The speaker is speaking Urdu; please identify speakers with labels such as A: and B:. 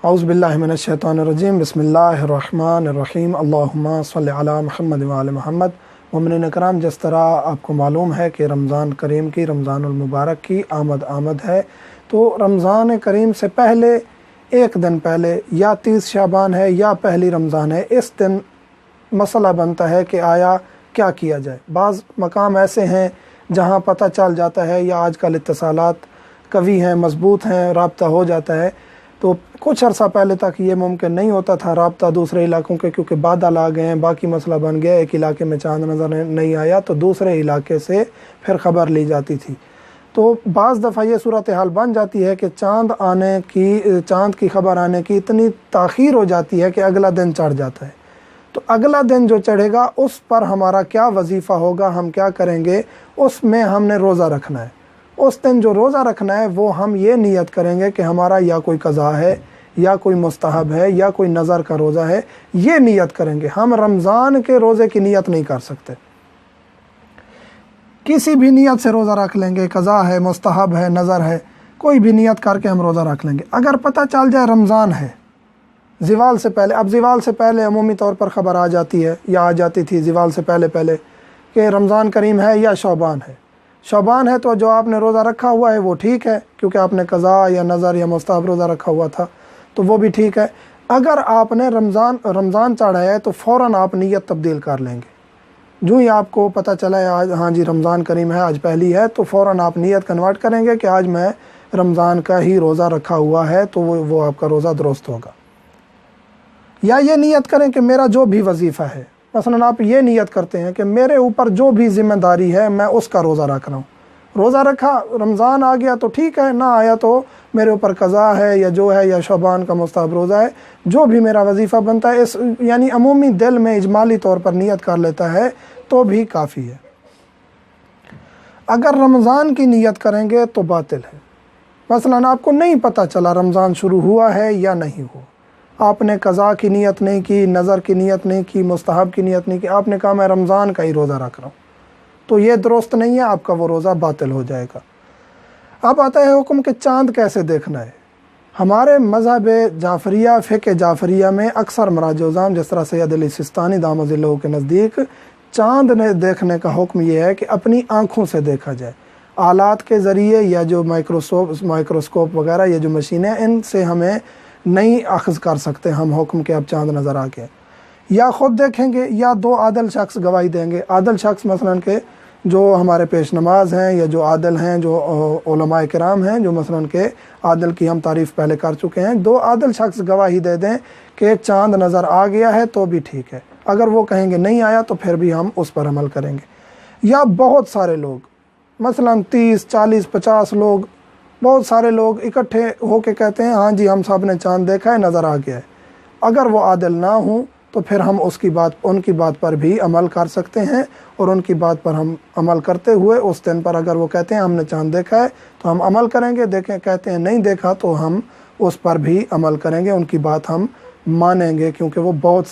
A: اعوذ باللہ من الشیطان الرجیم بسم اللہ الرحمن الرحیم اللہم صلی علی محمد وعلی محمد۔ مومنین اکرام، جس طرح آپ کو معلوم ہے کہ رمضان کریم کی، رمضان المبارک کی آمد ہے، تو رمضان کریم سے پہلے ایک دن پہلے یا 30 شعبان ہے یا پہلی رمضان ہے، اس دن مسئلہ بنتا ہے کہ آیا کیا کیا جائے۔ بعض مقام ایسے ہیں جہاں پتہ چل جاتا ہے، یا آج کل اتصالات قوی ہیں، مضبوط ہیں، رابطہ ہو جاتا ہے، تو کچھ عرصہ پہلے تک یہ ممکن نہیں ہوتا تھا رابطہ دوسرے علاقوں کے، کیونکہ بادل آ گئے ہیں، باقی مسئلہ بن گیا، ایک علاقے میں چاند نظر نہیں آیا تو دوسرے علاقے سے پھر خبر لی جاتی تھی۔ تو بعض دفعہ یہ صورتحال بن جاتی ہے کہ چاند کی خبر آنے کی اتنی تاخیر ہو جاتی ہے کہ اگلا دن چڑھ جاتا ہے۔ تو اگلا دن جو چڑھے گا اس پر ہمارا کیا وظیفہ ہوگا، ہم کیا کریں گے، اس میں ہم نے روزہ رکھنا ہے۔ اس دن جو روزہ رکھنا ہے وہ ہم یہ نیت کریں گے کہ ہمارا یا کوئی قضا ہے، یا کوئی مستحب ہے، یا کوئی نظر کا روزہ ہے، یہ نیت کریں گے۔ ہم رمضان کے روزے کی نیت نہیں کر سکتے، کسی بھی نیت سے روزہ رکھ لیں گے، قضا ہے، مستحب ہے، نظر ہے، کوئی بھی نیت کر کے ہم روزہ رکھ لیں گے۔ اگر پتہ چل جائے رمضان ہے زوال سے پہلے، اب زوال سے پہلے عمومی طور پر خبر آ جاتی ہے یا آ جاتی تھی زوال سے پہلے کہ رمضان کریم ہے یا شعبان ہے۔ شعبان ہے تو جو آپ نے روزہ رکھا ہوا ہے وہ ٹھیک ہے، کیونکہ آپ نے قضا یا نظر یا مستحب روزہ رکھا ہوا تھا تو وہ بھی ٹھیک ہے۔ اگر آپ نے رمضان چڑھا ہے تو فوراً آپ نیت تبدیل کر لیں گے۔ جو ہی آپ کو پتہ چلا ہے آج ہاں جی رمضان کریم ہے، آج پہلی ہے، تو فوراً آپ نیت کنورٹ کریں گے کہ آج میں رمضان کا ہی روزہ رکھا ہوا ہے، تو وہ آپ کا روزہ درست ہوگا۔ یا یہ نیت کریں کہ میرا جو بھی وظیفہ ہے، مثلاً آپ یہ نیت کرتے ہیں کہ میرے اوپر جو بھی ذمہ داری ہے میں اس کا روزہ رکھ رہا ہوں۔ روزہ رکھا، رمضان آ گیا تو ٹھیک ہے، نہ آیا تو میرے اوپر قضا ہے یا جو ہے، یا شعبان کا مستحب روزہ ہے، جو بھی میرا وظیفہ بنتا ہے، یعنی عمومی دل میں اجمالی طور پر نیت کر لیتا ہے تو بھی کافی ہے۔ اگر رمضان کی نیت کریں گے تو باطل ہے۔ مثلاً آپ کو نہیں پتہ چلا رمضان شروع ہوا ہے یا نہیں ہوا، آپ نے قضا کی نیت نہیں کی، نظر کی نیت نہیں کی، مستحب کی نیت نہیں کی، آپ نے کہا میں رمضان کا ہی روزہ رکھ رہا ہوں، تو یہ درست نہیں ہے، آپ کا وہ روزہ باطل ہو جائے گا۔ اب آتا ہے حکم کہ چاند کیسے دیکھنا ہے۔ ہمارے مذہب جعفریہ، فقہ جعفریہ میں اکثر مراجع عظام جس طرح سید علی سستانی دامت ظلہ کے نزدیک چاند دیکھنے کا حکم یہ ہے کہ اپنی آنکھوں سے دیکھا جائے، آلات کے ذریعے یا جو مائکروسکوپ وغیرہ، یہ جو مشینیں، ان سے ہمیں نہیں اخذ کر سکتے ہم حکم کے اب چاند نظر آ کے، یا خود دیکھیں گے یا دو عادل شخص گواہی دیں گے۔ عادل شخص مثلاً کہ جو ہمارے پیش نماز ہیں یا جو عادل ہیں، جو علماء کرام ہیں، جو مثلاً کہ عادل کی ہم تعریف پہلے کر چکے ہیں، دو عادل شخص گواہی دے دیں کہ چاند نظر آ گیا ہے تو بھی ٹھیک ہے۔ اگر وہ کہیں گے نہیں آیا تو پھر بھی ہم اس پر عمل کریں گے۔ یا بہت سارے لوگ، مثلاً 30 40 50 لوگ، بہت سارے لوگ اکٹھے ہو کے کہتے ہیں ہاں جی ہم سب نے چاند دیکھا ہے، نظر آ گیا ہے۔ اگر وہ عادل نہ ہوں تو پھر ہم ان کی بات پر بھی عمل کر سکتے ہیں، اور ان کی بات پر ہم عمل کرتے ہوئے اس دن پر اگر وہ کہتے ہیں ہم نے چاند دیکھا ہے تو ہم عمل کریں گے، کہتے ہیں نہیں دیکھا تو ہم اس پر بھی عمل کریں گے، ان کی بات ہم مانیں گے، کیونکہ وہ بہت